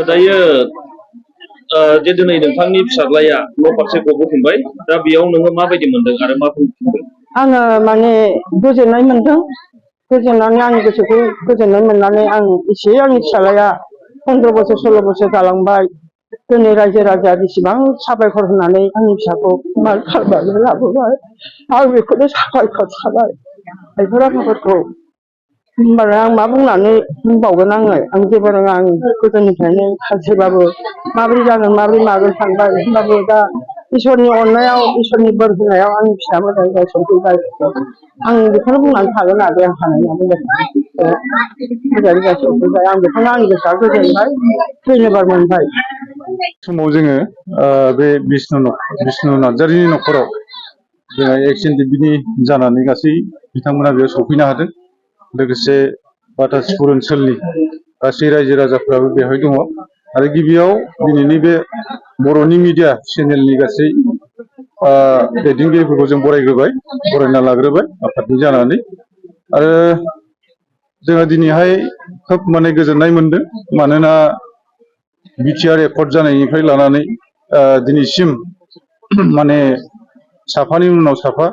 दायो जे दिनै नोंथांनि फिसाज्लाया न' फारसे गबोफिनबाय दा बेयाव नोङो माबायदि मोनदों आरो मा बुंफिनदों? आङो माने गोजोननाय मोनदों। गोजोननानै आंनि गोसोखौ गोजोननाय मोननानै आं एसे आंनि फिसाज्लाया 15 बोसोर 16 बोसोर जालांबाय। दिनै रायजो राजा बेसेबां साबायखर होनानै आंनि फिसाखौ मान खालामनानै लाबोबाय। आं बेखौनो साबायखर थाबाय बेफोर आफाफोरखौ। होमबालाय आं मा बुंनानै बुंबावगोन आं जेबो रोङा। आं गोदोनिफ्रायनो सानसेबाबो माबोरै जागोन माबोरै मागोन सानबाय। होमबाबो दा इसोरनि अननायाव इसोरनि बोर होनायाव आंनि फिसा मोजाङै सफैबाय। आं बेखौनो बुंनानै थागोन आरो आं हानाय मोजाङै सफैबाय। आं बेखौनो आंनि गोसोआ गोजोनबाय, धन्यबाद मोनबाय। समाव जोङो बे बिष्णु नार्जारिनि न'खराव जोङो एक्स-एन-डि-बि जानानै गासै बिथांमोना बेयाव सफैनो हादों। लोगोसे बाटासपुर ओनसोलनि गासै रायजो राजाफ्राबो बेवहाय दङ। आरो गिबियाव दिनैनि बे बर'नि मिडिया चेनेलनि गासै दैदेनगिरिफोरखौ जों बरायना लाग्रोबाय आफादनि जानानै। आरो जोङो दिनैहाय खोब माने गोजोननाय मोनदों। मानोना बिटिआर एकर्ड जानायनिफ्राय लानानै दिनैसिम माने साफानि उनाव साफा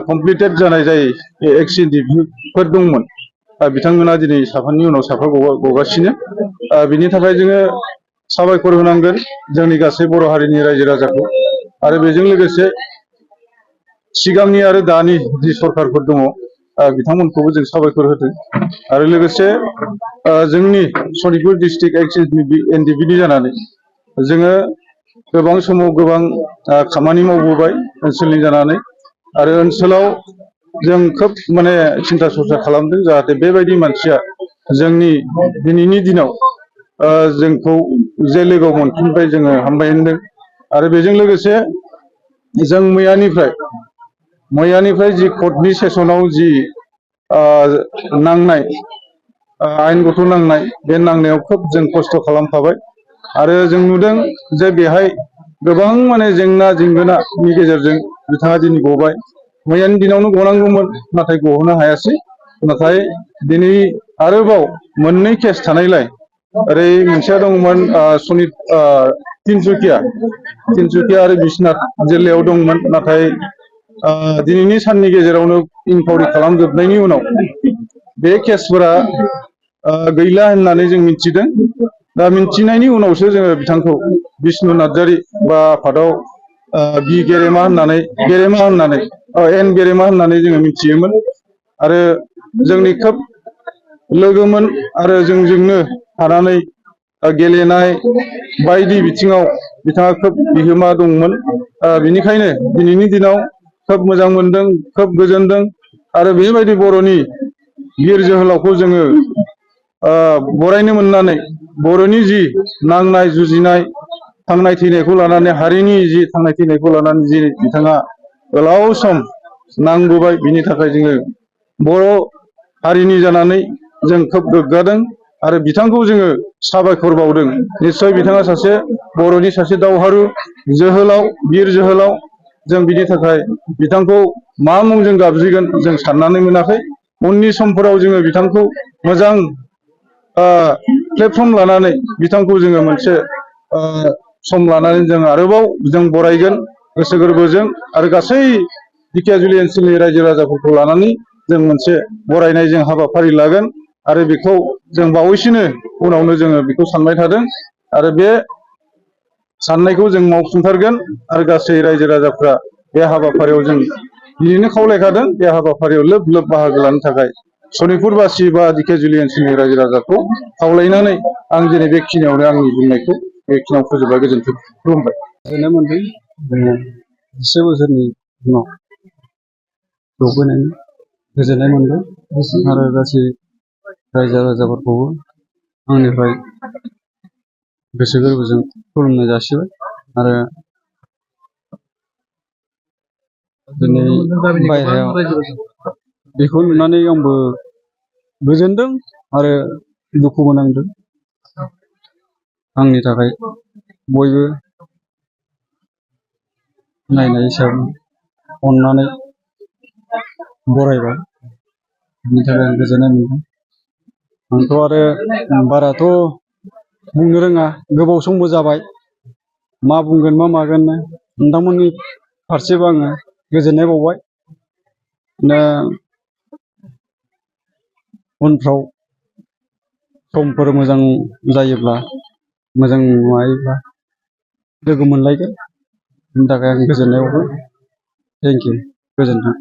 कमप्लिटेड जानाय जाय एक्स-एन-डि-बिफोर दंमोन बिथांमोना दिनै साफानि उनाव साफा गगासिनो। बिनि थाखाय जोङो साबायखर होनांगोन जोंनि गासै बर' हारिनि रायजो राजाखौ। आरो बेजों लोगोसे सिगांनि आरो दानि जि सरकारफोर दङ बिथांमोनखौबो जों साबायखर होदों। आरो लोगोसे जोंनि सनितपुर डिस्ट्रिक्ट एक्स-एन-डि-बि जानानै जोङो गोबां समाव गोबां खामानि मावबोबाय ओनसोलनि जानानै। आरो ओनसोलाव जों खोब माने सिन्था सरसा खालामदों जाहाथे बेबायदि मानसिया जोंनि दिनैनि दिनाव जोंखौ जे लोगोआव मोनफिनबाय जोङो हामबाय होनदों। आरो बेजों लोगोसे जों मैयानिफ्राय जि कर्टनि सेसनाव जि नांनाय आयेनगथ नांनाय बे नांनायाव खोब जों खस्थ' खालामखाबाय। आरो जों नुदों जे बेहाय गोबां माने जेंना जेंगोनानि गेजेरजों बिथाङा दिनै गबाय। मैयानि दिनावनो गनांगौमोन नाथाय गहोनो हायासै। नाथाय दिनै आरोबाव मोननै केस थानायलाय ओरै मोनसेया दंमोन तिनसुकिया आरो बिश्वनाथ जिल्लायाव दंमोन। नाथाय दिनैनि साननि गेजेरावनो इनकुवारि खालामजोबनायनि उनाव बे केसफोरा गैला होननानै जों मिथिदों। दा मिथिनायनि उनावसो जोङो बिथांखौ बिष्णु नार्जारि बा आफादाव गेरेमा होननानै एन गेरेमा होननानै जोङो मिथियोमोन। आरो जोंनि खोब लोगोमोन आरो जोंजोंनो थानानै गेलेनाय बायदि बिथिङाव बिथाङा खोब बिहोमा दंमोन। बिनिखायनो दिनैनि दिनाव खोब मोजां मोनदों, खोब गोजोनदों। आरो बेबायदि बर'नि बिर जोहोलावखौ जोङो बरायनो मोननानै बर'नि जि नांनाय जुजिनाय थांनाय थैनायखौ लानानै हारिनि जि थांनाय थैनायखौ लानानै जि बिथाङा गोलाव सम नांबोबाय बिनि थाखाय जोङो बर' हारिनि जानानै जों खोब गोग्गादों। आरो बिथांखौ जोङो साबायखर बावदों। निस्सय बिथाङा सासे बर'नि सासे दावहारु जोहोलाव, बिर जोहोलाव। जों बिनि थाखाय बिथांखौ मा मुंजों गाबज्रिगोन जों साननानै मोनाखै। उननि समफोराव जोङो बिथांखौ मोजां प्लेटफर्म लानानै बिथांखौ जोङो मोनसे सम लानानै जों आरोबाव जों बरायगोन गोसो गोरबोजों। आरो गासै धिकियाजुलि ओनसोलनि रायजो राजाफोरखौ लानानै जों मोनसे बरायनाय जों हाबाफारि लागोन। आरो बेखौ जों बावैसोनो उनावनो जोङो बेखौ सानबाय थादों। आरो बे साननायखौ जों मावफुंथारगोन। आरो गासै रायजो राजाफ्रा बे हाबाफारियाव जों दिनैनो खावलायखादों बे हाबाफारियाव लोब लोब बाहागो लानो थाखाय सनितपुरबासि बा धिकियाजुलि ओनसोलनि रायजो राजाखौ खावलायनानै आं दिनै बेखिनियावनो आंनि बुंनायखौ बेखिनियाव फोजोबबाय। गोजोन्थों, खुलुमबाय। गोजोननाय मोनदों। 10 बोसोरनि उनाव सफैनायनि गोजोननाय मोनदों। आरो गासै रायजो राजाफोरखौबो आंनिफ्राय गोसो गोरबोजों खुलुमनाय जासिबाय आरो दिनै बायह्रायाव बेखौ नुनानै आंबो गोजोनदों आरो दुखुबो नांदों। आंनि थाखाय बयबो नायनाय हिसाबै अननानै बरायबाय, बिनि थाखाय आं गोजोननाय मोनदों। आंथ' आरो बाराथ' बुंनो रोङा, गोबाव समबो जाबाय, मा बुंगोन मा मागोन नोंथांमोननि फारसेबो आङो गोजोननाय बावबाय। दा उनफ्राव समफोर मोजां जायोब्ला, मोजां माबायोब्ला लोगो मोनलायगोन, बिनि थाखाय आं गोजोननाय बावबाय। थेंक इउ, गोजोन्थों।